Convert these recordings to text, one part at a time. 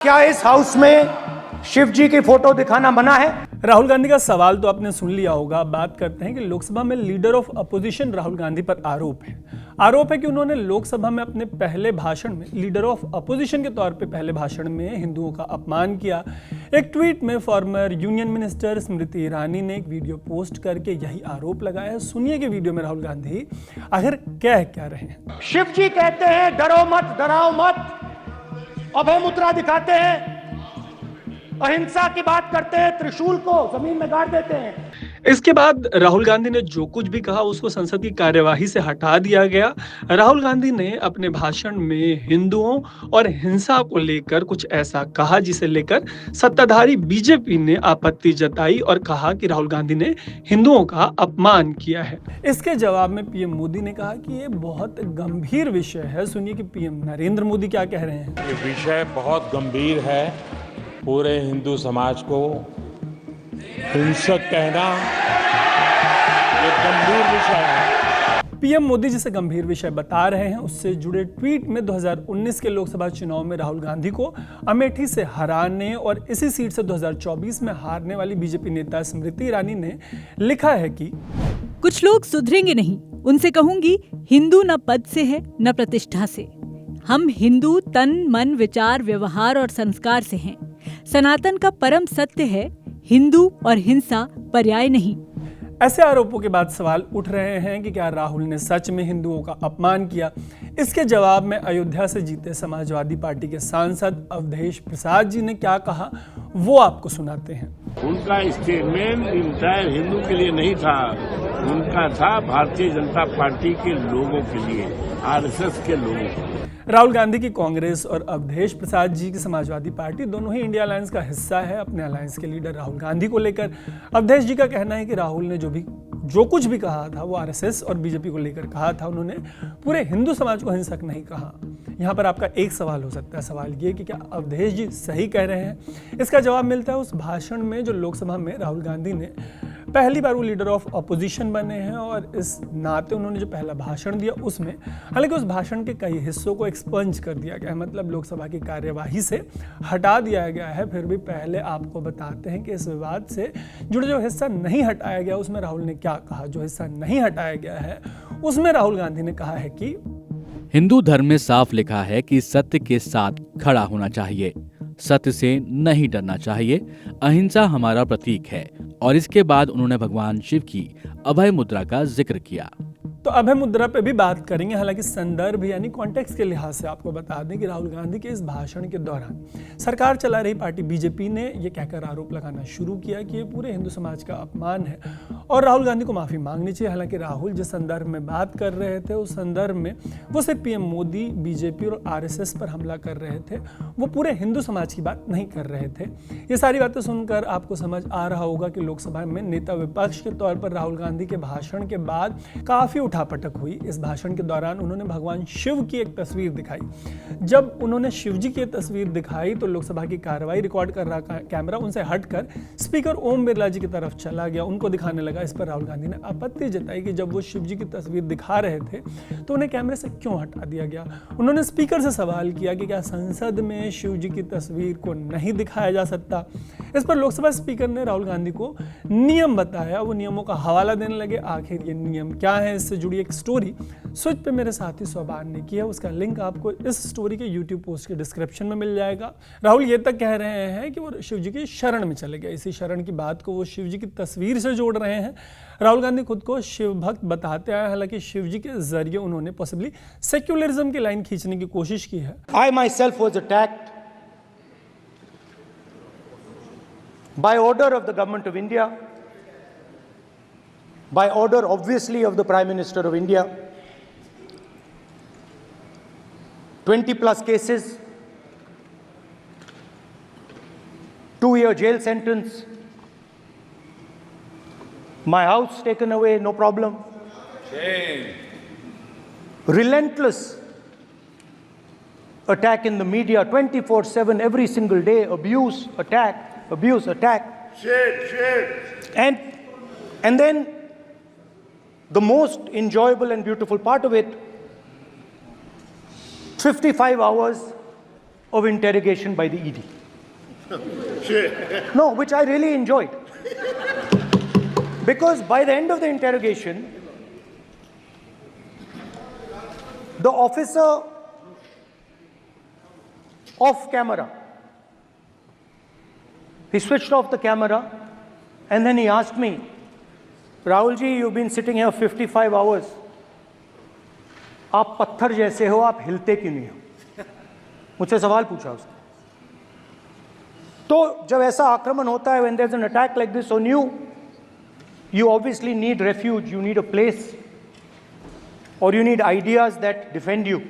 क्या इस हाउस में शिव जी की फोटो दिखाना मना है? राहुल गांधी का सवाल तो आपने सुन लिया होगा। बात करते हैं कि लोकसभा में leader of opposition Rahul Gandhi पर आरोप है कि उन्होंने लोकसभा में अपने पहले भाषण में लीडर ऑफ अपोजिशन के तौर पे पहले भाषण में हिंदुओं का अपमान किया। एक ट्वीट में former union minister Smriti Irani ने एक वीडियो पोस्ट करके यही आरोप लगाया है। सुनिए कि वीडियो में राहुल गांधी आखिर कह क्या रहे हैं। शिव जी कहते हैं डरो मत, डराओ मत, अभय मुद्रा दिखाते हैं, अहिंसा की बात करते हैं, त्रिशूल को जमीन में गाड़ देते हैं। इसके बाद राहुल गांधी ने जो कुछ भी कहा उसको संसद की कार्यवाही से हटा दिया गया। राहुल गांधी ने अपने भाषण में हिंदुओं और हिंसा को लेकर कुछ ऐसा कहा जिसे लेकर सत्ताधारी बीजेपी ने आपत्ति जताई और कहा कि राहुल गांधी ने हिंदुओं का अपमान किया है। इसके जवाब में पीएम मोदी ने कहा कि ये बहुत गंभीर विषय है। सुनिए कि पीएम नरेंद्र मोदी क्या कह रहे हैं। ये विषय बहुत गंभीर है। पूरे हिंदू समाज को हिंसक कहना ये गंभीर विषय है। पीएम मोदी जिसे गंभीर विषय बता रहे हैं उससे जुड़े ट्वीट में 2019 के लोकसभा चुनाव में राहुल गांधी को अमेठी से हराने और इसी सीट से 2024 में हारने वाली बीजेपी नेता स्मृति ईरानी ने लिखा है कि कुछ लोग सुधरेंगे नहीं। उनसे कहूंगी हिंदू न पद से है न प्रतिष्ठा से। हम हिंदू तन मन विचार व्यवहार और संस्कार से हैं। सनातन का परम सत्य है हिंदू और हिंसा पर्याय नहीं। ऐसे आरोपों के बाद सवाल उठ रहे हैं कि क्या राहुल ने सच में हिंदुओं का अपमान किया। इसके जवाब में अयोध्या से जीते समाजवादी पार्टी के सांसद अवधेश प्रसाद जी ने क्या कहा वो आपको सुनाते हैं। उनका स्टेटमेंट इंटायर हिंदू के लिए नहीं था, उनका था भारतीय जनता पार्टी के लोगों के लिए, आरएसएस के लोगों के लिए। राहुल गांधी की कांग्रेस और अवधेश प्रसाद जी की समाजवादी पार्टी दोनों ही इंडिया अलायंस का हिस्सा है। अपने अलायंस के लीडर राहुल गांधी को लेकर अवधेश जी का कहना है कि राहुल ने जो कुछ भी कहा था वो आरएसएस और बीजेपी को लेकर कहा था। उन्होंने पूरे हिंदू समाज को हिंसक नहीं कहा। यहाँ पर आपका एक सवाल हो सकता है, सवाल ये कि क्या अवधेश जी सही कह रहे हैं। इसका जवाब मिलता है उस भाषण में जो लोकसभा में राहुल गांधी ने पहली बार वो लीडर ऑफ अपोजिशन बने हैं और इस नाते उन्होंने जो पहला भाषण दिया उसमें, हालांकि उस भाषण के कई हिस्सों को एक्सपंज कर दिया गया है, मतलब लोकसभा की कार्यवाही से हटा दिया गया है। फिर भी पहले आपको बताते हैं कि इस विवाद से जुड़े जो हिस्सा नहीं हटाया गया उसमें राहुल ने क्या कहा। जो हिस्सा नहीं हटाया गया है उसमें राहुल गांधी ने कहा है कि हिंदू धर्म में साफ लिखा है कि सत्य के साथ खड़ा होना चाहिए, सत्य से नहीं डरना चाहिए, अहिंसा हमारा प्रतीक है। और इसके बाद उन्होंने भगवान शिव की अभय मुद्रा का जिक्र किया। तो अभय मुद्रा पे भी बात करेंगे। हालांकि संदर्भ यानी कॉन्टेक्स्ट के लिहाज से आपको बता दें कि राहुल गांधी के इस भाषण के दौरान सरकार चला रही पार्टी बीजेपी ने ये कहकर आरोप लगाना शुरू किया कि ये पूरे हिंदू समाज का अपमान है और राहुल गांधी को माफी मांगनी चाहिए। हालांकि राहुल जिस संदर्भ में बात कर रहे थे उस संदर्भ में वो सिर्फ पीएम मोदी, बीजेपी और आरएसएस पर हमला कर रहे थे, वो पूरे हिंदू समाज की बात नहीं कर रहे थे। ये सारी बातें सुनकर आपको समझ आ रहा होगा कि लोकसभा में नेता विपक्ष के तौर पर राहुल गांधी के भाषण के बाद काफी उठापटक हुई। इस भाषण के दौरान उन्होंने भगवान शिव की एक तस्वीर दिखाई। जब उन्होंने शिव जी की तस्वीर दिखाई तो लोकसभा की कार्रवाई रिकॉर्ड कर रहा कैमरा उनसे हटकर स्पीकर ओम बिरला जी की तरफ चला गया, उनको दिखाने लगा। इस पर राहुल गांधी ने आपत्ति जताई कि जब वो शिव जी की तस्वीर दिखा रहे थे तो उन्हें कैमरे से क्यों हटा दिया गया। उन्होंने स्पीकर से सवाल किया कि क्या संसद में शिव जी की तस्वीर को नहीं दिखाया जा सकता। इस पर लोकसभा स्पीकर ने राहुल गांधी को नियम बताया। वो नियमों का हवाला देने लगे। आखिर ये नियम क्या है, इससे जुड़ी एक स्टोरी स्विच पे मेरे साथी सोबान ने की है। उसका लिंक आपको इस स्टोरी के यूट्यूब पोस्ट के डिस्क्रिप्शन में मिल जाएगा। राहुल ये तक कह रहे हैं कि वो शिव जी की शरण में चले गए। इसी शरण की बात को वो शिव जी की तस्वीर से जोड़ रहे हैं। राहुल गांधी खुद को शिव भक्त बताते हैं। हालांकि शिव जी के जरिए उन्होंने पॉसिबली सेक्युलरिज्म की लाइन खींचने की कोशिश की है। I myself was attacked by order of the government of India, by order obviously of the Prime Minister of India. 20 plus cases, 2-year jail sentence, my house taken away, no problem. Relentless attack in the media 24/7 every single day, abuse, attack. And then the most enjoyable and beautiful part of it, 55 hours of interrogation by the ED. No, which I really enjoyed. Because by the end of the interrogation, the officer off camera, he switched off the camera and then he asked me, Rahul ji, you've been sitting here 55 hours. आप पत्थर जैसे हो, आप हिलते क्यों नहीं हो? मुझसे सवाल पूछा उसने। तो जब ऐसा आक्रमण होता है, when there's an attack like this on you, you obviously need refuge, you need a place, or you need ideas that defend you.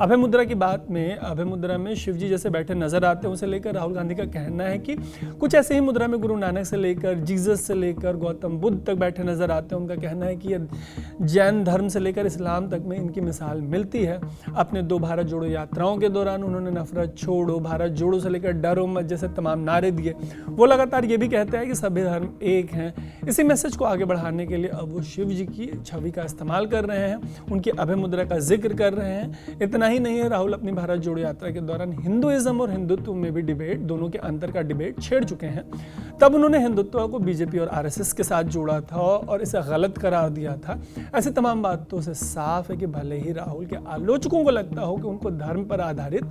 अभय मुद्रा की बात में, अभय मुद्रा में शिवजी जैसे बैठे नजर आते हैं, उसे लेकर राहुल गांधी का कहना है कि कुछ ऐसे ही मुद्रा में गुरु नानक से लेकर जीसस से लेकर गौतम बुद्ध तक बैठे नजर आते हैं। उनका कहना है कि ये जैन धर्म से लेकर इस्लाम तक में इनकी मिसाल मिलती है। अपने 2 भारत जोड़ो यात्राओं के दौरान उन्होंने नफरत छोड़ो, भारत जोड़ो से लेकर डरो मत जैसे तमाम नारे दिए। वो लगातार ये भी कहते हैं कि सभी धर्म एक हैं। इसी मैसेज को आगे बढ़ाने के लिए अब वो शिव जी की छवि का इस्तेमाल कर रहे हैं, उनकी अभय मुद्रा का जिक्र कर रहे हैं। इतना ही नहीं है, राहुल अपनी भारत जोड़ो यात्रा के दौरान हिंदुइज्म और हिंदुत्व में भी डिबेट, दोनों के अंतर का डिबेट छेड़ चुके हैं। तब उन्होंने हिंदुत्व को बीजेपी और आरएसएस के साथ जोड़ा था और इसे गलत करार दिया था। ऐसी तमाम बातों से साफ है कि भले ही राहुल के आलोचकों को लगता हो कि उनको धर्म पर आधारित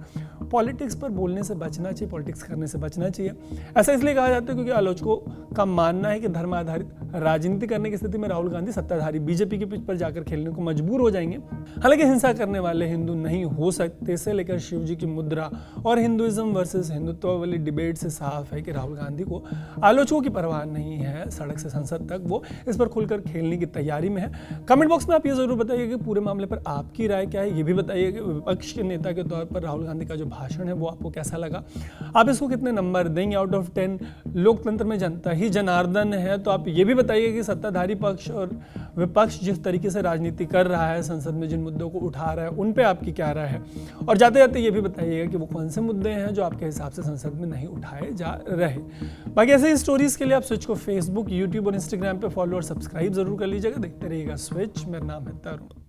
पॉलिटिक्स पर बोलने से बचना चाहिए, पॉलिटिक्स करने से बचना चाहिए। ऐसा इसलिए कहा जाता है क्योंकि आलोचकों का मानना है कि धर्म आधारित राजनीति करने की स्थिति में राहुल गांधी सत्ताधारी बीजेपी के पिच पर जाकर खेलने को मजबूर हो जाएंगे। हालांकि हिंसा करने वाले हिंदू नहीं हो सकते से लेकर शिव जी की मुद्रा और हिंदुइज्म वर्सेस हिंदुत्व वाली डिबेट से साफ है कि राहुल गांधी को आलोचकों की परवाह नहीं है। सड़क से संसद तक वो इस पर खुलकर खेलने की तैयारी में है। कमेंट बॉक्स में आप ये जरूर बताइए कि पूरे मामले पर आपकी राय क्या है। ये भी बताइए कि विपक्ष के नेता के तौर पर राहुल गांधी का जो भाषण है वो आपको कैसा लगा। आप इसको कितने नंबर देंगे आउट ऑफ 10। लोकतंत्र में जनता ही जनार्दन है, तो आप ये भी बताइए कि सत्ताधारी पक्ष और विपक्ष जिस तरीके से राजनीति कर रहा है, संसद में जिन मुद्दों को उठा रहा है, उन पे आपकी क्या राय है। और जाते जाते ये भी बताइएगा कि वो कौन से मुद्दे हैं जो आपके हिसाब से संसद में नहीं उठाए जा रहे। बाकी ऐसे ही स्टोरीज के लिए आप स्विच को फेसबुक, यूट्यूब और इंस्टाग्राम पे फॉलो और सब्सक्राइब जरूर कर लीजिएगा। देखते रहिएगा स्विच। मेरा नाम है तरुण।